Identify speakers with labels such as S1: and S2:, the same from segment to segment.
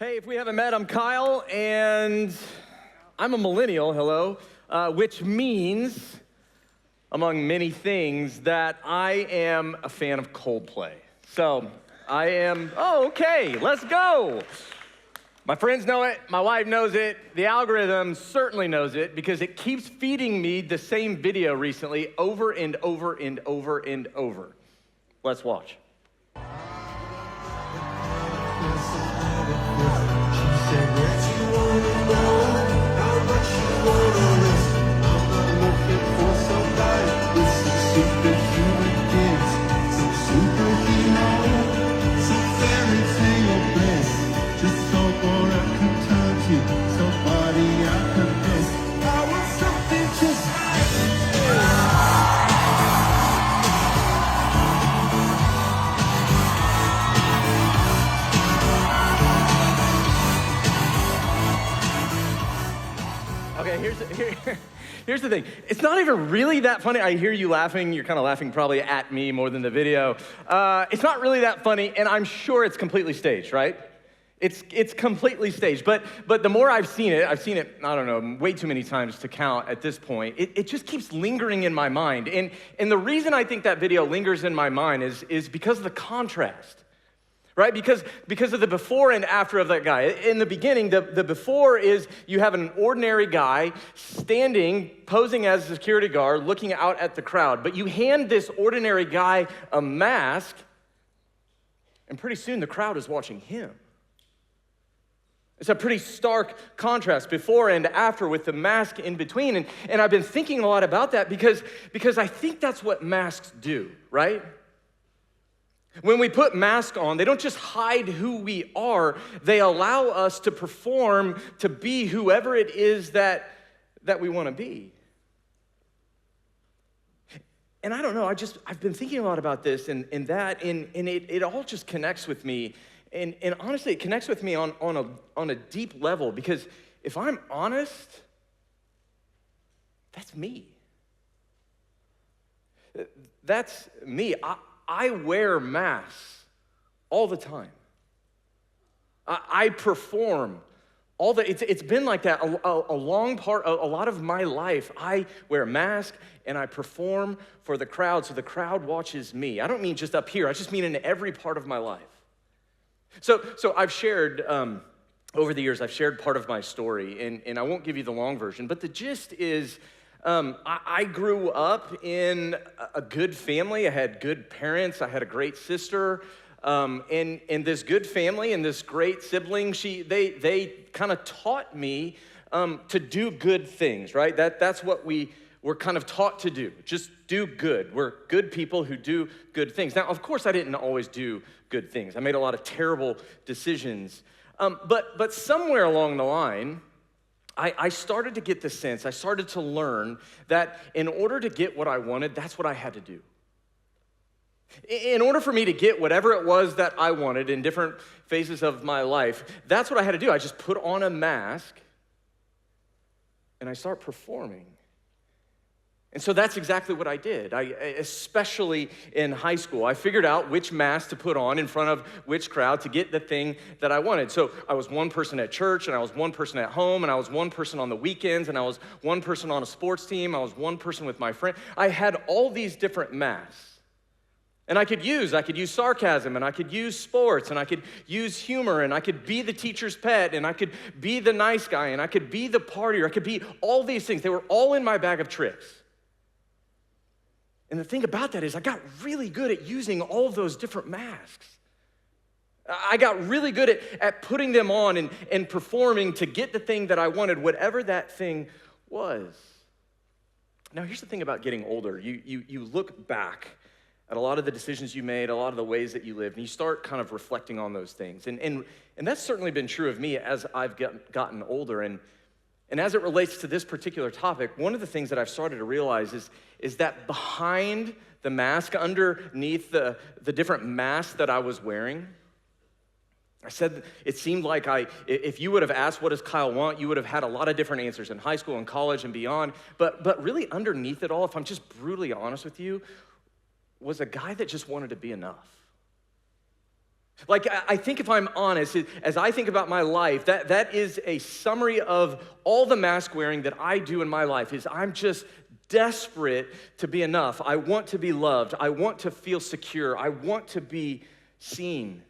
S1: Hey, if we haven't met, I'm Kyle, and I'm a millennial, hello, which means, among many things, that I am a fan of Coldplay. So, okay, let's go. My friends know it, my wife knows it, the algorithm certainly knows it because it keeps feeding me the same video recently over and over and over and over. Let's watch. Here's the thing. It's not even really that funny. I hear you laughing. You're kind of laughing probably at me more than the video. It's not really that funny, and I'm sure it's completely staged, right? It's completely staged. But the more I've seen it, I don't know, way too many times to count at this point. It just keeps lingering in my mind. And the reason I think that video lingers in my mind is because of the contrast. Right? Because of the before and after of that guy. In the beginning, the before is you have an ordinary guy standing, posing as a security guard, looking out at the crowd. But you hand this ordinary guy a mask, and pretty soon the crowd is watching him. It's a pretty stark contrast, before and after, with the mask in between. And I've been thinking a lot about that because I think that's what masks do, right? When we put masks on, they don't just hide who we are, they allow us to perform, to be whoever it is that we want to be. And I don't know, I've been thinking a lot about this and it all just connects with me. And honestly, it connects with me on a deep level, because if I'm honest, that's me. That's me. I wear masks all the time. I perform all the. It's been like that a long part, a lot of my life. I wear a mask and I perform for the crowd, so the crowd watches me. I don't mean just up here. I just mean in every part of my life. So I've shared over the years. I've shared part of my story, and I won't give you the long version, but the gist is. I grew up in a good family. I had good parents. I had a great sister. And this good family and this great sibling, they kind of taught me to do good things, right? That's what we were kind of taught to do. Just do good. We're good people who do good things. Now, of course, I didn't always do good things. I made a lot of terrible decisions. But somewhere along the line, I started to get the sense, I started to learn that in order to get what I wanted, that's what I had to do. In order for me to get whatever it was that I wanted in different phases of my life, that's what I had to do. I just put on a mask and I start performing. And so that's exactly what I did, especially in high school. I figured out which mask to put on in front of which crowd to get the thing that I wanted. So I was one person at church, and I was one person at home, and I was one person on the weekends, and I was one person on a sports team, I was one person with my friend. I had all these different masks. And I could use sarcasm, and I could use sports, and I could use humor, and I could be the teacher's pet, and I could be the nice guy, and I could be the partier. I could be all these things. They were all in my bag of tricks. And the thing about that is I got really good at using all of those different masks. I got really good at putting them on and performing to get the thing that I wanted, whatever that thing was. Now, here's the thing about getting older. You look back at a lot of the decisions you made, a lot of the ways that you lived, and you start kind of reflecting on those things. And that's certainly been true of me as I've gotten older. And as it relates to this particular topic, one of the things that I've started to realize is that behind the mask, underneath the different masks that I was wearing, I said it seemed like if you would have asked, what does Kyle want, you would have had a lot of different answers in high school and college and beyond. But really underneath it all, if I'm just brutally honest with you, was a guy that just wanted to be enough. Like, I think if I'm honest, as I think about my life, that is a summary of all the mask wearing that I do in my life, is I'm just desperate to be enough. I want to be loved. I want to feel secure. I want to be seen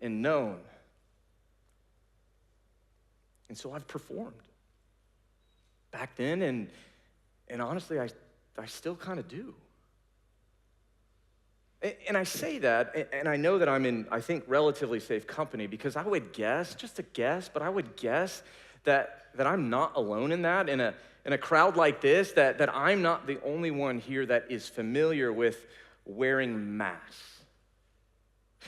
S1: and known. And so I've performed back then, and honestly, I still kind of do. And I say that, and I know that I'm in, I think, relatively safe company, because I would guess, just a guess, but I would guess that I'm not alone in that. In a crowd like this, that I'm not the only one here that is familiar with wearing masks.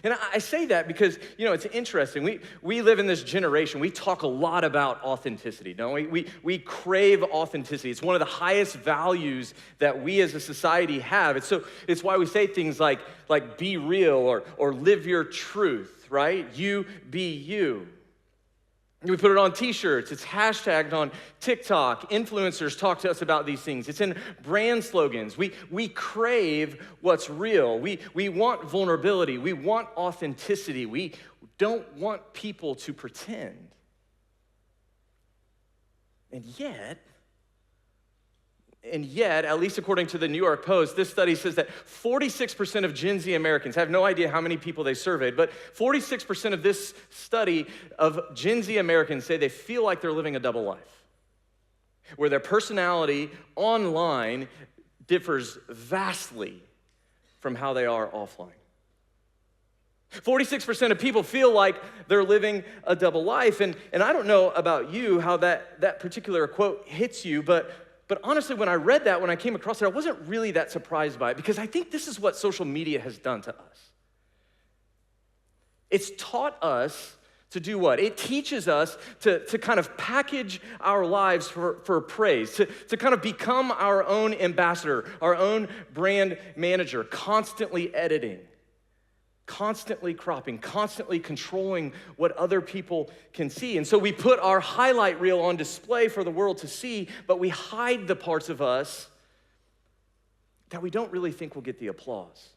S1: And I say that because, it's interesting. We live in this generation. We talk a lot about authenticity, don't we? We crave authenticity. It's one of the highest values that we as a society have. It's why we say things like be real or live your truth, right? You be you. We put it on t-shirts. It's hashtagged on TikTok. Influencers talk to us about these things. It's in brand slogans. We crave what's real. We want vulnerability. We want authenticity. We don't want people to pretend. And yet, at least according to the New York Post, this study says that 46% of Gen Z Americans, I have no idea how many people they surveyed, but 46% of this study of Gen Z Americans say they feel like they're living a double life, where their personality online differs vastly from how they are offline. 46% of people feel like they're living a double life, and I don't know about you how that particular quote hits you, but honestly, when I read that, when I came across it, I wasn't really that surprised by it, because I think this is what social media has done to us. It's taught us to do what? It teaches us to kind of package our lives for praise, to kind of become our own ambassador, our own brand manager, constantly editing, constantly cropping, constantly controlling what other people can see. And so we put our highlight reel on display for the world to see, but we hide the parts of us that we don't really think will get the applause.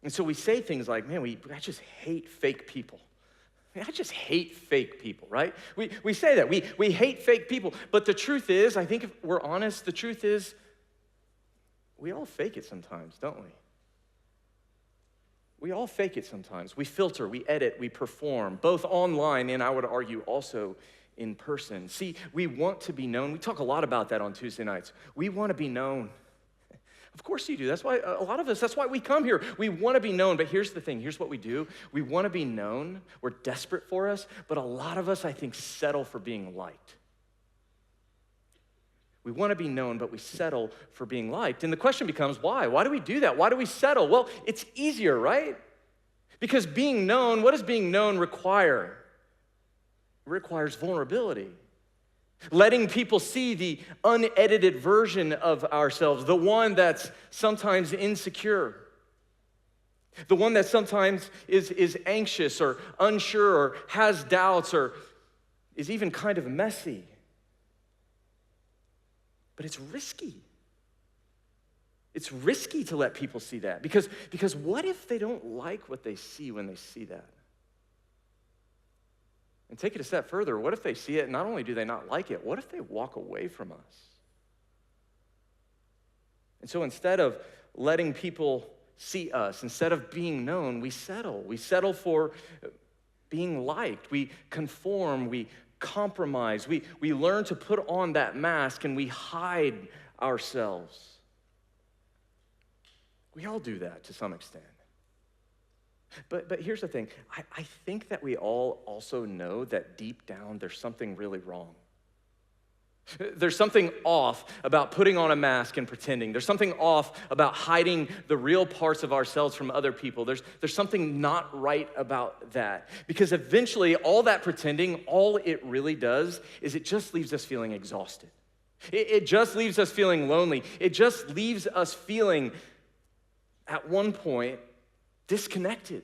S1: And so we say things like, man, I just hate fake people. I just hate fake people, right? We say that. We hate fake people. But the truth is, I think if we're honest, the truth is, we all fake it sometimes, don't we? We all fake it sometimes. We filter, we edit, we perform, both online and I would argue also in person. See, we want to be known. We talk a lot about that on Tuesday nights. We want to be known. Of course you do. That's why a lot of us, that's why we come here. We want to be known, but here's the thing. Here's what we do. We want to be known. We're desperate for us, but a lot of us, I think, settle for being liked. We want to be known, but we settle for being liked. And the question becomes, why? Why do we do that? Why do we settle? Well, it's easier, right? Because being known, what does being known require? It requires vulnerability. Letting people see the unedited version of ourselves, the one that's sometimes insecure, the one that sometimes is anxious or unsure or has doubts or is even kind of messy. But it's risky. It's risky to let people see that because what if they don't like what they see when they see that? And take it a step further, what if they see it and not only do they not like it, what if they walk away from us? And so instead of letting people see us, instead of being known, we settle. We settle for being liked. We conform. We compromise. We learn to put on that mask and we hide ourselves. We all do that to some extent. But here's the thing. I think that we all also know that deep down there's something really wrong. There's something off about putting on a mask and pretending. There's something off about hiding the real parts of ourselves from other people. There's something not right about that. Because eventually, all that pretending, all it really does is it just leaves us feeling exhausted. It just leaves us feeling lonely. It just leaves us feeling, at one point, disconnected.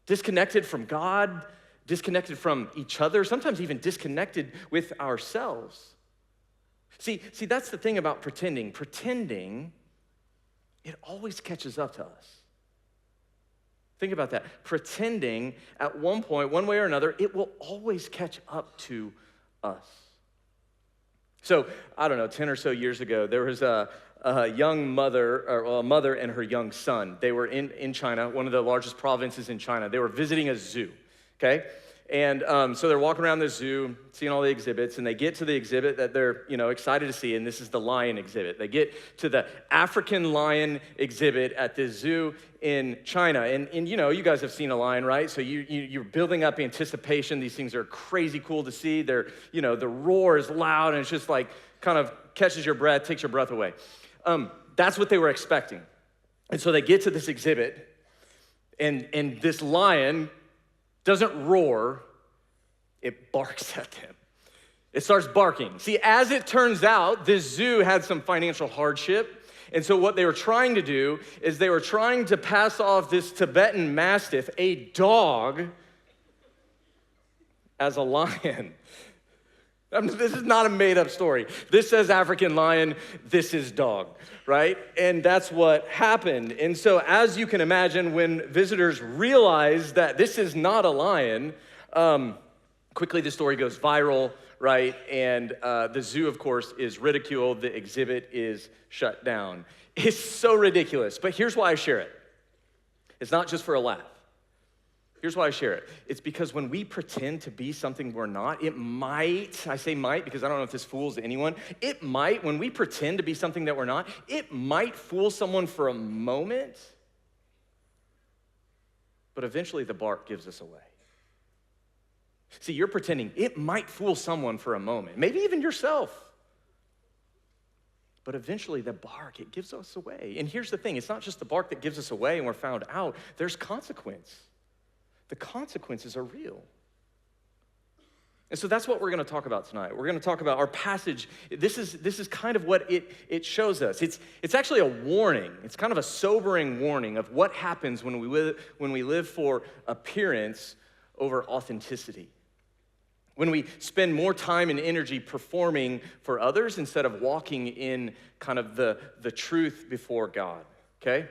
S1: Disconnected from God, disconnected from each other, sometimes even disconnected with ourselves. See, that's the thing about pretending. Pretending it always catches up to us. Think about that. Pretending at one point, one way or another, it will always catch up to us. So, I don't know, 10 or so years ago, there was a young mother, or a mother and her young son. They were in China, one of the largest provinces in China. They were visiting a zoo, okay? And so they're walking around the zoo, seeing all the exhibits, and they get to the exhibit that they're, excited to see, and this is the lion exhibit. They get to the African lion exhibit at the zoo in China. And you guys have seen a lion, right? So you're building up anticipation. These things are crazy cool to see. They're, the roar is loud, and it's just like kind of catches your breath, takes your breath away. That's what they were expecting. And so they get to this exhibit, and this lion doesn't roar, it barks at them. It starts barking. See, as it turns out, this zoo had some financial hardship. And so what they were trying to do is they were trying to pass off this Tibetan Mastiff, a dog, as a lion. This is not a made-up story. This says African lion, this is dog, right? And that's what happened. And so as you can imagine, when visitors realize that this is not a lion, quickly the story goes viral, right? And the zoo, of course, is ridiculed. The exhibit is shut down. It's so ridiculous. But here's why I share it. It's not just for a laugh. Here's why I share it. It's because when we pretend to be something we're not, it might, I say might because I don't know if this fools anyone, it might, when we pretend to be something that we're not, it might fool someone for a moment, but eventually the bark gives us away. See, you're pretending, it might fool someone for a moment, maybe even yourself, but eventually the bark, it gives us away. And here's the thing, it's not just the bark that gives us away and we're found out, there's consequence. The consequences are real. And so that's what we're going to talk about tonight. We're going to talk about our passage. This is kind of what it shows us. It's actually a warning. It's kind of a sobering warning of what happens when we live for appearance over authenticity. When we spend more time and energy performing for others instead of walking in kind of the truth before God, okay?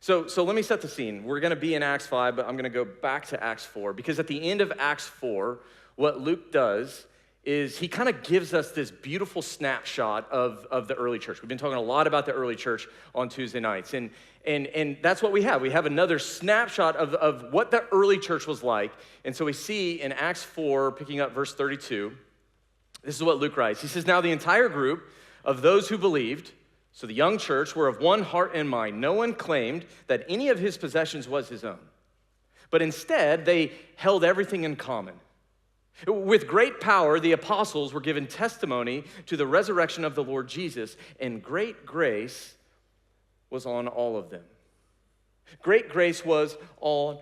S1: So let me set the scene. We're going to be in Acts 5, but I'm going to go back to Acts 4, because at the end of Acts 4, what Luke does is he kind of gives us this beautiful snapshot of the early church. We've been talking a lot about the early church on Tuesday nights, and that's what we have. We have another snapshot of what the early church was like. And so we see in Acts 4, picking up verse 32, this is what Luke writes. He says, "Now the entire group of those who believed," so the young church, "were of one heart and mind. No one claimed that any of his possessions was his own, but instead they held everything in common. With great power, the apostles were given testimony to the resurrection of the Lord Jesus, and great grace was on all of them." Great grace was on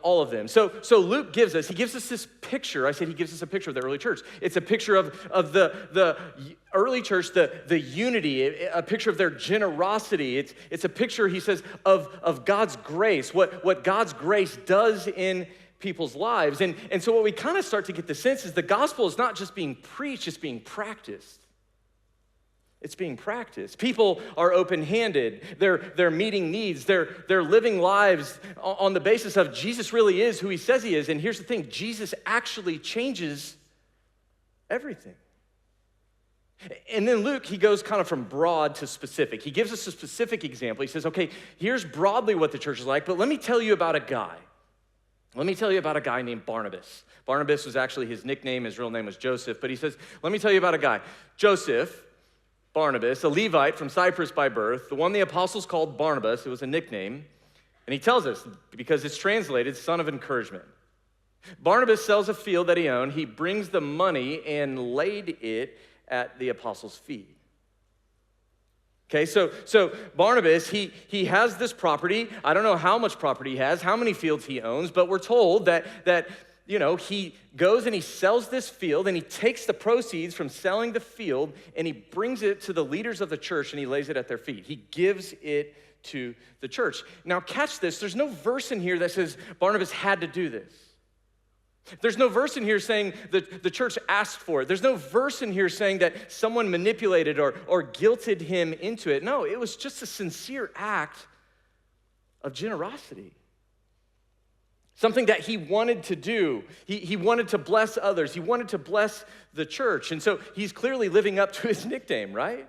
S1: all of them. So Luke gives us this picture. I said he gives us a picture of the early church. It's a picture of the early church, the unity, a picture of their generosity. It's a picture, he says, of God's grace, what God's grace does in people's lives. And so what we kind of start to get the sense is the gospel is not just being preached, it's being practiced. It's being practiced. People are open-handed. They're meeting needs. They're living lives on the basis of Jesus really is who he says he is. And here's the thing, Jesus actually changes everything. And then Luke, he goes kind of from broad to specific. He gives us a specific example. He says, okay, here's broadly what the church is like, but let me tell you about a guy. Let me tell you about a guy named Barnabas. Barnabas was actually his nickname. His real name was Joseph. But he says, let me tell you about a guy. Joseph, Barnabas, a Levite from Cyprus by birth, the one the apostles called Barnabas, it was a nickname, and he tells us, because it's translated, son of encouragement. Barnabas sells a field that he owned, he brings the money and laid it at the apostles' feet. Okay, so Barnabas, he has this property. I don't know how much property he has, how many fields he owns, but we're told that he goes and he sells this field and he takes the proceeds from selling the field and he brings it to the leaders of the church and he lays it at their feet. He gives it to the church. Now catch this, there's no verse in here that says Barnabas had to do this. There's no verse in here saying that the church asked for it. There's no verse in here saying that someone manipulated or guilted him into it. No, it was just a sincere act of generosity. Something that he wanted to do. He wanted to bless others. He wanted to bless the church. And so he's clearly living up to his nickname, right?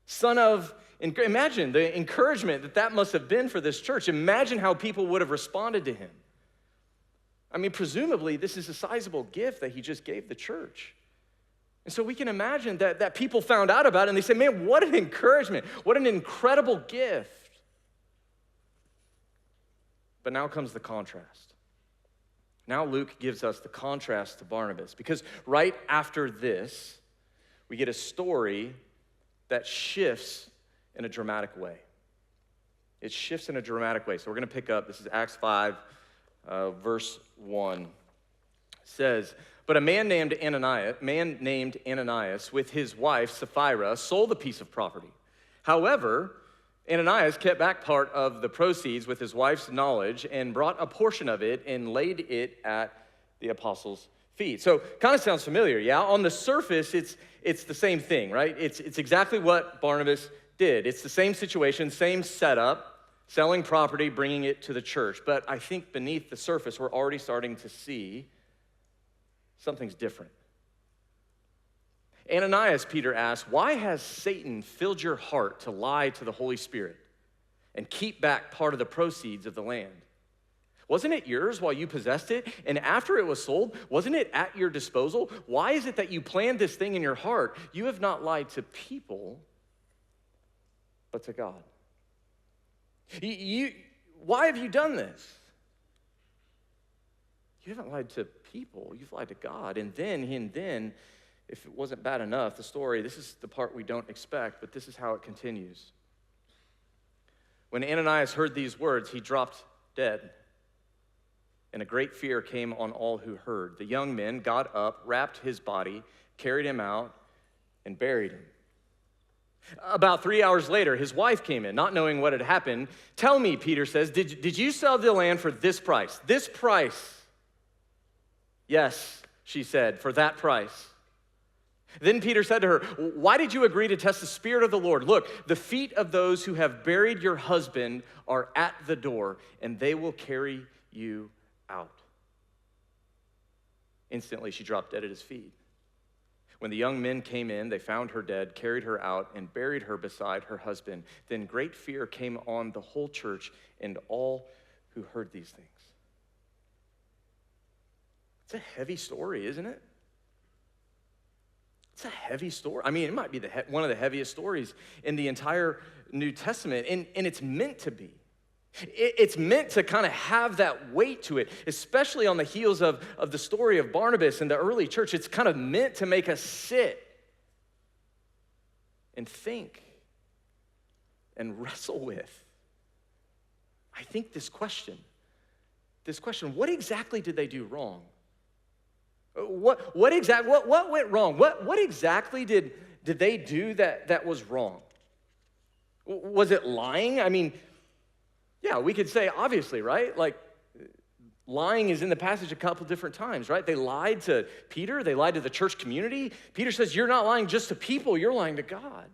S1: Son of, imagine the encouragement that must have been for this church. Imagine how people would have responded to him. I mean, presumably, this is a sizable gift that he just gave the church. And so we can imagine that people found out about it and they say, man, what an encouragement. What an incredible gift. But now comes the contrast. Now Luke gives us the contrast to Barnabas, because right after this, we get a story that shifts in a dramatic way. It shifts in a dramatic way. So we're going to pick up, this is Acts 5, verse 1. It says, but a man named Ananias with his wife Sapphira sold a piece of property. However, Ananias kept back part of the proceeds with his wife's knowledge and brought a portion of it and laid it at the apostles' feet. So kind of sounds familiar, yeah? On the surface, it's the same thing, right? It's exactly what Barnabas did. It's the same situation, same setup, selling property, bringing it to the church. But I think beneath the surface, we're already starting to see something's different. Ananias, Peter asked, why has Satan filled your heart to lie to the Holy Spirit and keep back part of the proceeds of the land? Wasn't it yours while you possessed it? And after it was sold, wasn't it at your disposal? Why is it that you planned this thing in your heart? You have not lied to people, but to God. Why have you done this? You haven't lied to people, you've lied to God. And then, if it wasn't bad enough, the story, this is the part we don't expect, but this is how it continues. When Ananias heard these words, he dropped dead, and a great fear came on all who heard. The young men got up, wrapped his body, carried him out, and buried him. About 3 hours later, his wife came in, not knowing what had happened. Tell me, Peter says, did you sell the land for this price? This price? Yes, she said, for that price. Then Peter said to her, why did you agree to test the Spirit of the Lord? Look, the feet of those who have buried your husband are at the door, and they will carry you out. Instantly, she dropped dead at his feet. When the young men came in, they found her dead, carried her out, and buried her beside her husband. Then great fear came on the whole church and all who heard these things. It's a heavy story, isn't it? It's a heavy story. I mean, it might be one of the heaviest stories in the entire New Testament, and it's meant to be. It's meant to kind of have that weight to it, especially on the heels of the story of Barnabas and the early church. It's kind of meant to make us sit and think and wrestle with. I think this question, what exactly did they do wrong? What went wrong? What exactly did they do that was wrong? Was it lying? I mean, yeah, we could say obviously, right? Like, lying is in the passage a couple different times, right? They lied to Peter. They lied to the church community. Peter says, you're not lying just to people, you're lying to God.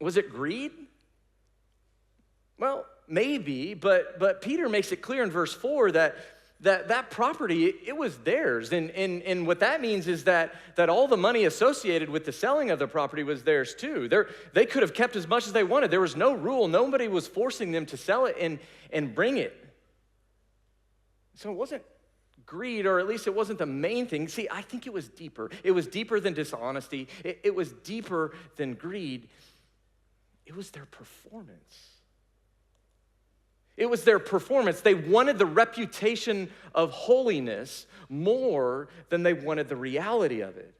S1: Was it greed? Well, maybe, but Peter makes it clear in verse 4 that property, it was theirs. And what that means is that all the money associated with the selling of the property was theirs too. They could have kept as much as they wanted. There was no rule. Nobody was forcing them to sell it and bring it. So it wasn't greed, or at least it wasn't the main thing. See, I think it was deeper. It was deeper than dishonesty. It was deeper than greed. It was their performance. It was their performance. They wanted the reputation of holiness more than they wanted the reality of it.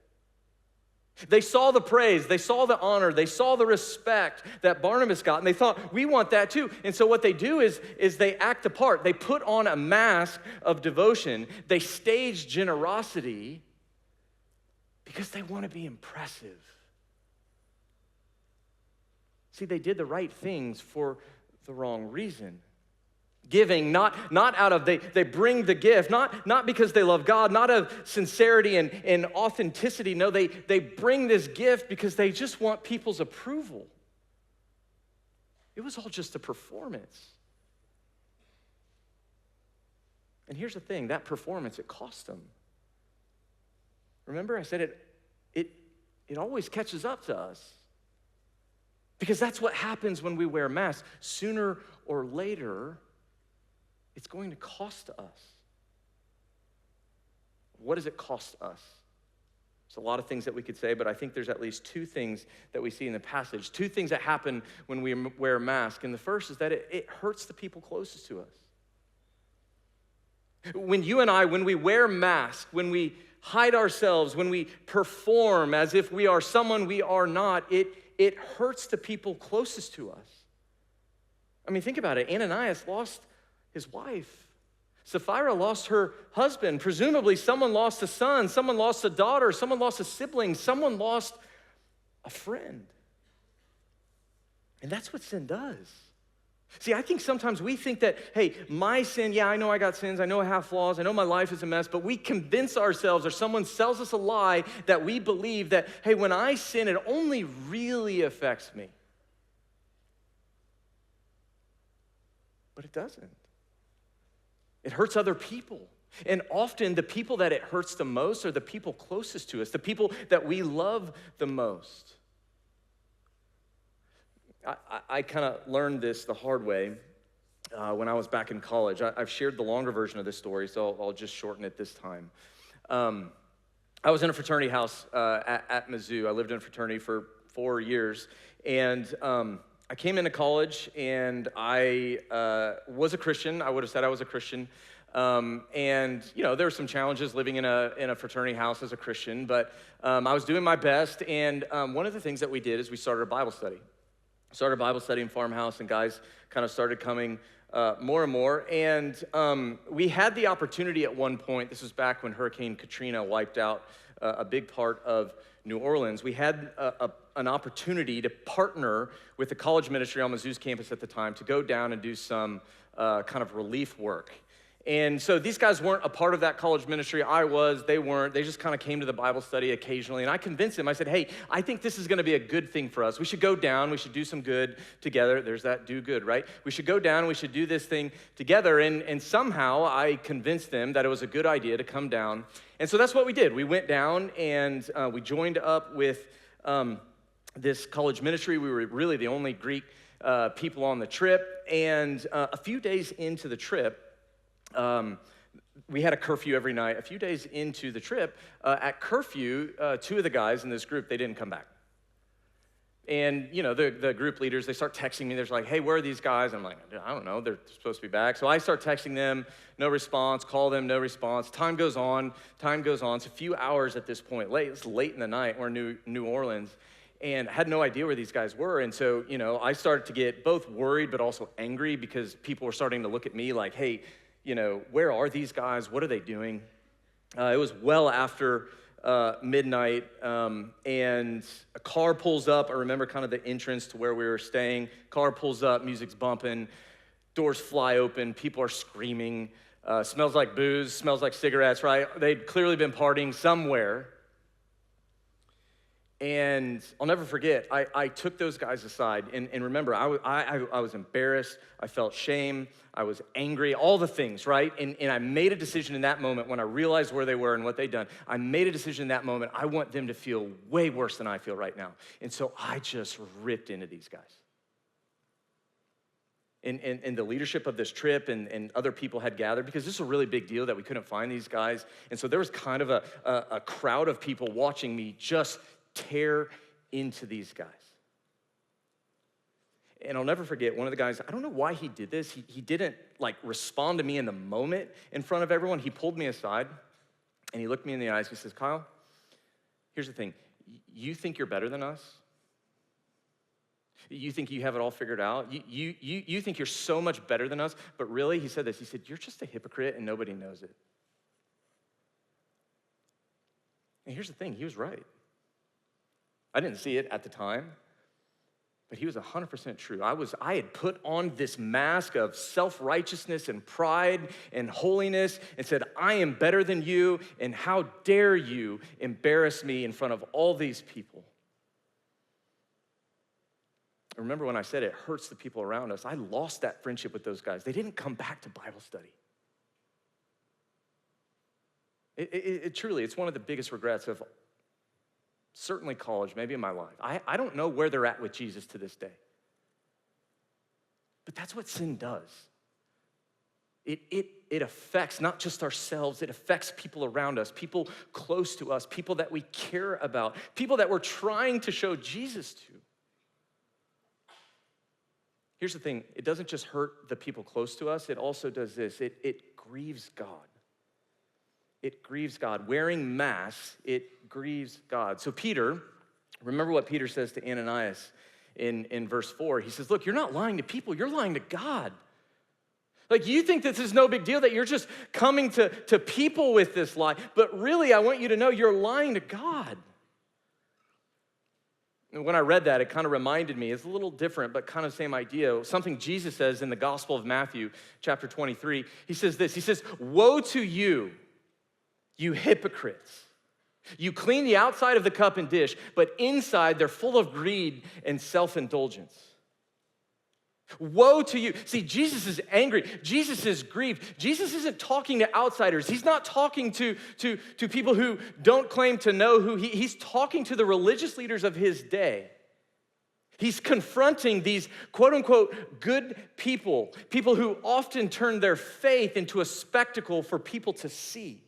S1: They saw the praise, they saw the honor, they saw the respect that Barnabas got, and they thought, we want that too. And so what they do is they act the part. They put on a mask of devotion. They stage generosity because they want to be impressive. See, they did the right things for the wrong reason. Giving, not out of, they bring the gift, not because they love God, not of sincerity and authenticity. No, they bring this gift because they just want people's approval. It was all just a performance. And here's the thing, that performance, it cost them. Remember, I said it always catches up to us. Because that's what happens when we wear masks. Sooner or later, it's going to cost us. What does it cost us? There's a lot of things that we could say, but I think there's at least two things that we see in the passage. Two things that happen when we wear a mask. And the first is that it hurts the people closest to us. When you and I, when we wear masks, when we hide ourselves, when we perform as if we are someone we are not, it hurts the people closest to us. I mean, think about it. Ananias lost his wife. Sapphira lost her husband. Presumably, someone lost a son, someone lost a daughter, someone lost a sibling, someone lost a friend. And that's what sin does. See, I think sometimes we think that, hey, my sin, yeah, I know I got sins, I know I have flaws, I know my life is a mess, but we convince ourselves or someone sells us a lie that we believe that, hey, when I sin, it only really affects me. But it doesn't. It hurts other people. And often the people that it hurts the most are the people closest to us, the people that we love the most. I kind of learned this the hard way when I was back in college. I've shared the longer version of this story, so I'll just shorten it this time. I was in a fraternity house at Mizzou. I lived in a fraternity for 4 years, and I came into college, and I was a Christian. I would have said I was a Christian. And, you know, there were some challenges living in a fraternity house as a Christian, but I was doing my best, and one of the things that we did is we started a Bible study. Started a Bible study in Farmhouse, and guys kind of started coming more and more. And we had the opportunity at one point, this was back when Hurricane Katrina wiped out a big part of New Orleans. We had an opportunity to partner with the college ministry on Mizzou's campus at the time to go down and do some kind of relief work. And so these guys weren't a part of that college ministry. I was, they weren't. They just kind of came to the Bible study occasionally. And I convinced them, I said, hey, I think this is going to be a good thing for us. We should go down. We should do some good together. There's that do good, right? We should go down. We should do this thing together. And somehow I convinced them that it was a good idea to come down. And so that's what we did. We went down and we joined up with this college ministry. We were really the only Greek people on the trip. And a few days into the trip, we had a curfew every night. A few days into the trip, at curfew, two of the guys in this group, they didn't come back. And, you know, the group leaders, they start texting me. They're like, hey, where are these guys? I'm like, I don't know. They're supposed to be back. So I start texting them, no response. Call them, no response. Time goes on. It's a few hours at this point. It's late in the night. We're in New Orleans. And I had no idea where these guys were. And so, you know, I started to get both worried but also angry because people were starting to look at me like, hey, you know, where are these guys? What are they doing? It was well after midnight, and a car pulls up. I remember kind of the entrance to where we were staying. Car pulls up, music's bumping, doors fly open, people are screaming. Smells like booze, smells like cigarettes, right? They'd clearly been partying somewhere. And I'll never forget, I took those guys aside, and remember, I was embarrassed, I felt shame, I was angry, all the things, right? And I made a decision in that moment when I realized where they were and what they'd done. I made a decision in that moment, I want them to feel way worse than I feel right now. And so I just ripped into these guys. And the leadership of this trip and other people had gathered, because this was a really big deal that we couldn't find these guys. And so there was kind of a crowd of people watching me just tear into these guys. And I'll never forget, one of the guys, I don't know why he did this. He didn't like respond to me in the moment in front of everyone. He pulled me aside and he looked me in the eyes. He says, Kyle, here's the thing. You think you're better than us? You think you have it all figured out? You think you're so much better than us? But really, he said this. He said, you're just a hypocrite and nobody knows it. And here's the thing. He was right. I didn't see it at the time, But he was 100% true. I had put on this mask of self-righteousness and pride and holiness and said, I am better than you, and how dare you embarrass me in front of all these people. Remember when I said it hurts the people around us? I lost that friendship with those guys. They didn't come back to Bible study. It truly, it's one of the biggest regrets of certainly college, maybe in my life. I don't know where they're at with Jesus to this day. But that's what sin does. It affects not just ourselves, it affects people around us, people close to us, people that we care about, people that we're trying to show Jesus to. Here's the thing, it doesn't just hurt the people close to us, it also does this, it grieves God. It grieves God. Wearing masks, it grieves God. So Peter, remember what Peter says to Ananias in verse 4. He says, look, you're not lying to people, you're lying to God. Like, you think this is no big deal, that you're just coming to people with this lie, but really I want you to know you're lying to God. And when I read that, it kind of reminded me, it's a little different, but kind of same idea, something Jesus says in the Gospel of Matthew, chapter 23. He says this, he says, woe to you, you hypocrites. You clean the outside of the cup and dish, but inside they're full of greed and self-indulgence. Woe to you. See, Jesus is angry. Jesus is grieved. Jesus isn't talking to outsiders. He's not talking to people who don't claim to know who he's talking to the religious leaders of his day. He's confronting these quote-unquote good people, people who often turn their faith into a spectacle for people to see.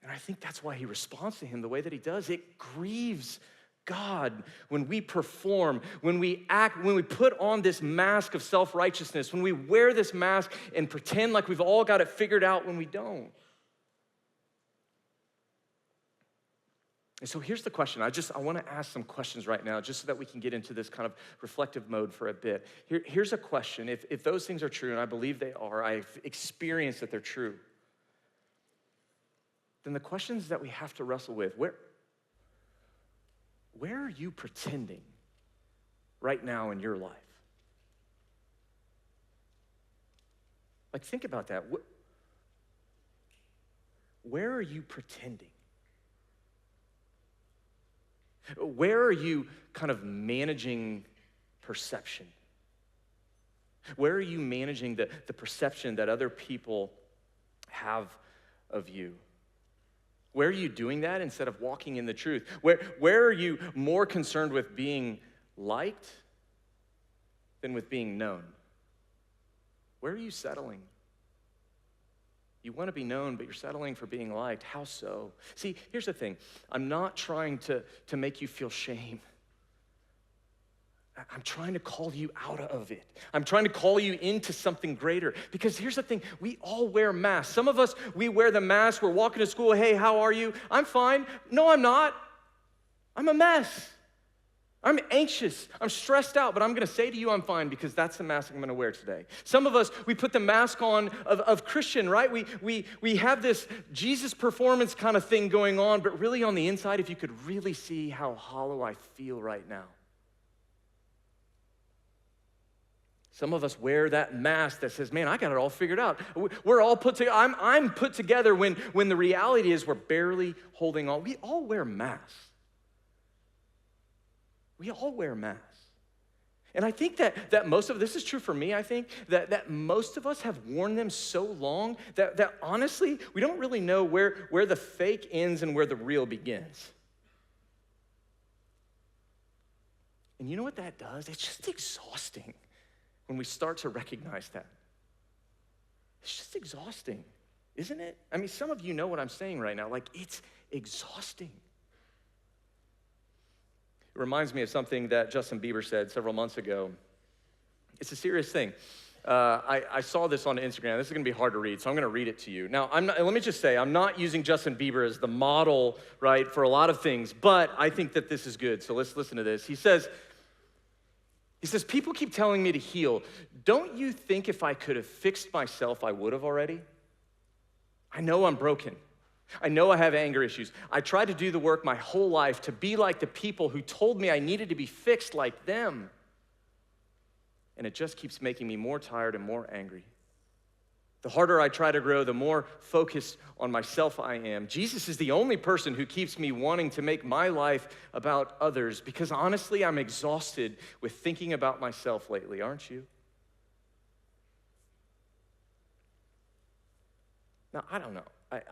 S1: And I think that's why he responds to him the way that he does. It grieves God when we perform, when we act, when we put on this mask of self-righteousness, when we wear this mask and pretend like we've all got it figured out when we don't. And so here's the question. I want to ask some questions right now just so that we can get into this kind of reflective mode for a bit. Here's a question. If those things are true, and I believe they are, I've experienced that they're true, then the questions that we have to wrestle with, where are you pretending right now in your life? Like, think about that. Where are you pretending? Where are you kind of managing perception? Where are you managing the perception that other people have of you? Where are you doing that instead of walking in the truth? Where are you more concerned with being liked than with being known? Where are you settling? You want to be known, but you're settling for being liked. How so? See, here's the thing. I'm not trying to make you feel shame. I'm trying to call you out of it. I'm trying to call you into something greater. Because here's the thing, we all wear masks. Some of us, we wear the mask, we're walking to school, hey, how are you? I'm fine. No, I'm not. I'm a mess. I'm anxious. I'm stressed out, but I'm gonna say to you I'm fine because that's the mask I'm gonna wear today. Some of us, we put the mask on of Christian, right? We have this Jesus performance kind of thing going on, but really on the inside, if you could really see how hollow I feel right now. Some of us wear that mask that says, man, I got it all figured out. We're all put together. I'm put together when the reality is we're barely holding on. We all wear masks. We all wear masks. And I think that most of this is true for me, I think, that most of us have worn them so long that honestly, we don't really know where the fake ends and where the real begins. And you know what that does? It's just exhausting. When we start to recognize that. It's just exhausting, isn't it? I mean, some of you know what I'm saying right now. Like, it's exhausting. It reminds me of something that Justin Bieber said several months ago. It's a serious thing. I saw this on Instagram. This is going to be hard to read, so I'm going to read it to you. Now, let me just say, I'm not using Justin Bieber as the model, right, for a lot of things, but I think that this is good, so let's listen to this. He says, people keep telling me to heal. Don't you think if I could have fixed myself, I would have already? I know I'm broken. I know I have anger issues. I tried to do the work my whole life to be like the people who told me I needed to be fixed like them. And it just keeps making me more tired and more angry. The harder I try to grow, the more focused on myself I am. Jesus is the only person who keeps me wanting to make my life about others, because honestly, I'm exhausted with thinking about myself lately, aren't you? Now, I don't know.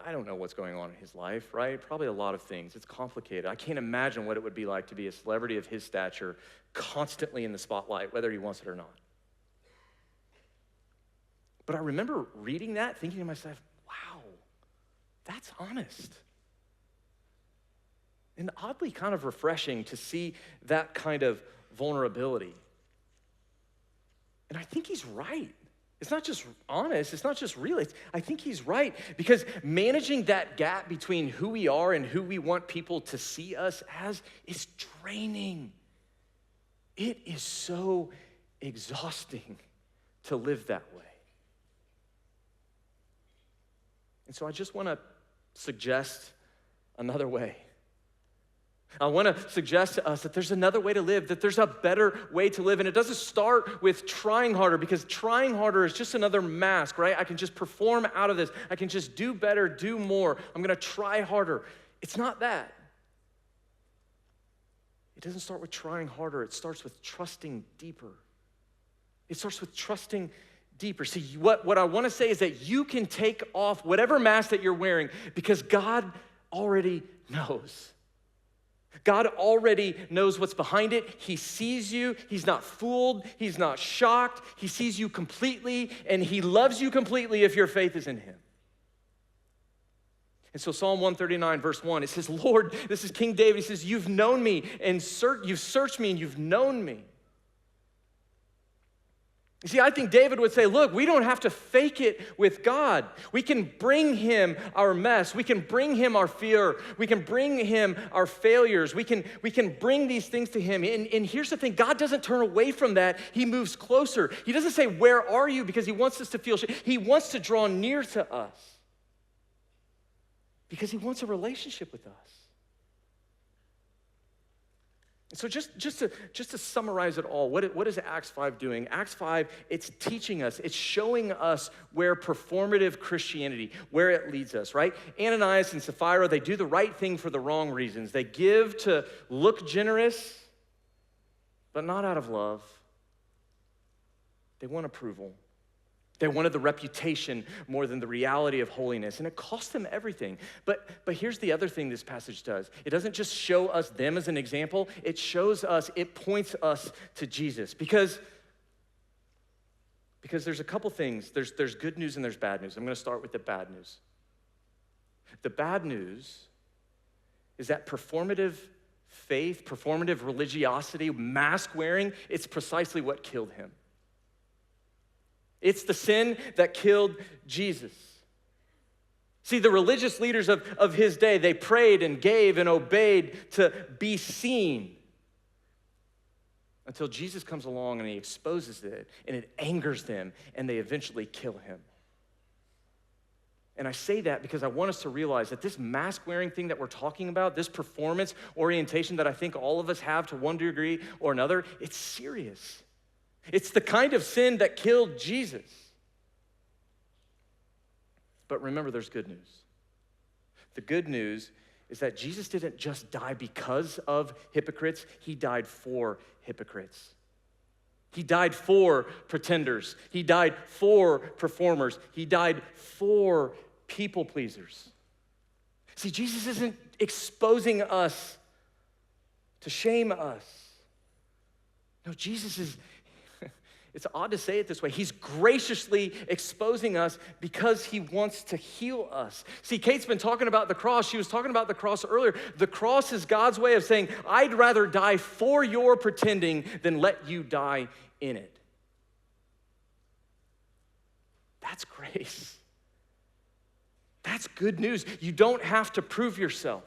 S1: I don't know what's going on in his life, right? Probably a lot of things. It's complicated. I can't imagine what it would be like to be a celebrity of his stature, constantly in the spotlight, whether he wants it or not. But I remember reading that, thinking to myself, wow, that's honest. And oddly kind of refreshing to see that kind of vulnerability. And I think he's right. It's not just honest, it's not just real, I think he's right, because managing that gap between who we are and who we want people to see us as is draining. It is so exhausting to live that way. And so I just want to suggest another way. I want to suggest to us that there's another way to live, that there's a better way to live. And it doesn't start with trying harder, because trying harder is just another mask, right? I can just perform out of this. I can just do better, do more. I'm going to try harder. It's not that. It doesn't start with trying harder. It starts with trusting deeper. It starts with trusting deeper. See, what I want to say is that you can take off whatever mask that you're wearing, because God already knows. God already knows what's behind it. He sees you. He's not fooled. He's not shocked. He sees you completely, and he loves you completely if your faith is in him. And so Psalm 139, verse 1, it says, Lord, this is King David. He says, you've known me, and you've searched me, and you've known me. You see, I think David would say, look, we don't have to fake it with God. We can bring him our mess. We can bring him our fear. We can bring him our failures. We can bring these things to him. And here's the thing, God doesn't turn away from that. He moves closer. He doesn't say, where are you? Because he wants us to feel shame. He wants to draw near to us because he wants a relationship with us. So just to summarize it all, what is Acts 5 doing? Acts 5, it's teaching us, it's showing us where performative Christianity, where it leads us, right? Ananias and Sapphira, they do the right thing for the wrong reasons. They give to look generous, but not out of love. They want approval. They wanted the reputation more than the reality of holiness, and it cost them everything. But here's the other thing this passage does. It doesn't just show us them as an example. It shows us, it points us to Jesus. Because there's a couple things. There's good news and there's bad news. I'm going to start with the bad news. The bad news is that performative faith, performative religiosity, mask wearing, it's precisely what killed him. It's the sin that killed Jesus. See, the religious leaders of his day, they prayed and gave and obeyed to be seen until Jesus comes along and he exposes it, and it angers them, and they eventually kill him. And I say that because I want us to realize that this mask-wearing thing that we're talking about, this performance orientation that I think all of us have to one degree or another, it's serious. It's the kind of sin that killed Jesus. But remember, there's good news. The good news is that Jesus didn't just die because of hypocrites, he died for hypocrites. He died for pretenders. He died for performers. He died for people pleasers. See, Jesus isn't exposing us to shame us. No, Jesus is, it's odd to say it this way, he's graciously exposing us because he wants to heal us. See, Kate's been talking about the cross. She was talking about the cross earlier. The cross is God's way of saying, I'd rather die for your pretending than let you die in it. That's grace. That's good news. You don't have to prove yourself.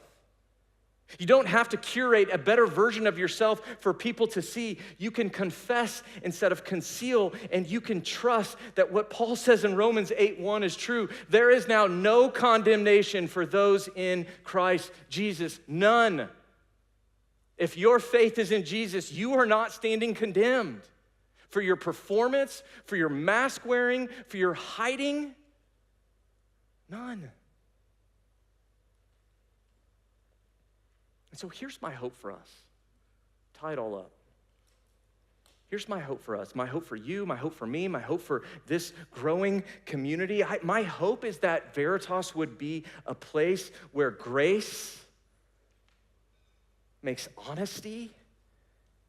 S1: You don't have to curate a better version of yourself for people to see. You can confess instead of conceal, and you can trust that what Paul says in Romans 8:1 is true. There is now no condemnation for those in Christ Jesus. None. If your faith is in Jesus, you are not standing condemned for your performance, for your mask wearing, for your hiding. None. And so here's my hope for us. Tie it all up. Here's my hope for us, my hope for you, my hope for me, my hope for this growing community. My hope is that Veritas would be a place where grace makes honesty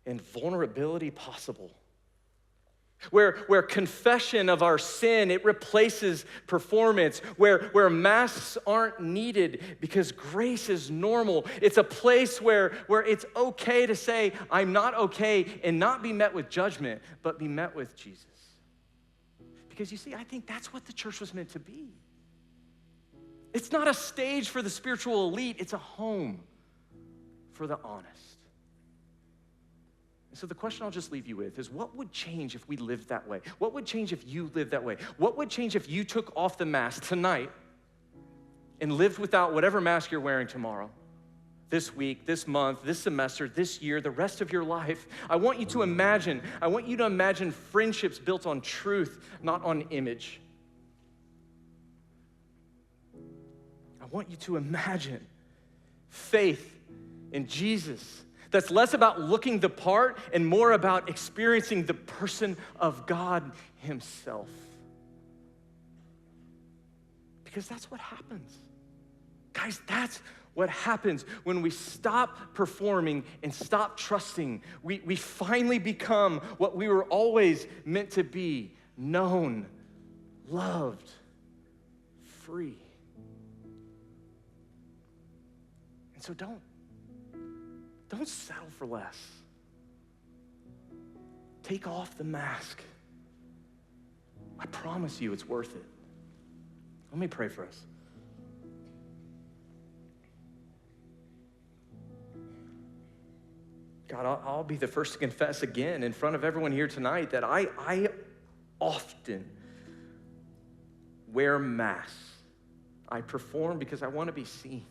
S1: and vulnerability possible. Where confession of our sin, it replaces performance, where masks aren't needed because grace is normal. It's a place where it's okay to say, I'm not okay, and not be met with judgment, but be met with Jesus. Because you see, I think that's what the church was meant to be. It's not a stage for the spiritual elite, it's a home for the honest. So the question I'll just leave you with is, what would change if we lived that way? What would change if you lived that way? What would change if you took off the mask tonight and lived without whatever mask you're wearing tomorrow, this week, this month, this semester, this year, the rest of your life? I want you to imagine friendships built on truth, not on image. I want you to imagine faith in Jesus that's less about looking the part and more about experiencing the person of God himself. Because that's what happens. Guys, that's what happens when we stop performing and stop trusting. We finally become what we were always meant to be: known, loved, free. And so don't settle for less. Take off the mask. I promise you it's worth it. Let me pray for us. God, I'll be the first to confess again in front of everyone here tonight that I often wear masks. I perform because I want to be seen.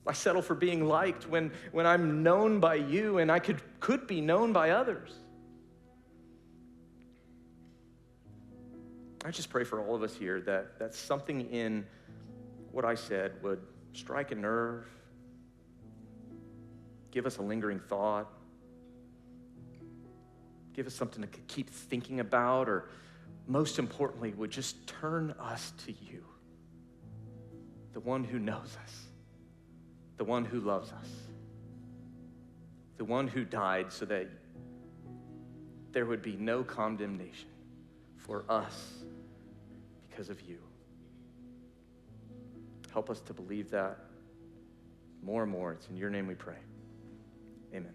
S1: I settle for being liked when I'm known by you and I could be known by others. I just pray for all of us here that something in what I said would strike a nerve, give us a lingering thought, give us something to keep thinking about, or most importantly, would just turn us to you, the one who knows us, the one who loves us, the one who died so that there would be no condemnation for us because of you. Help us to believe that more and more. It's in your name we pray. Amen.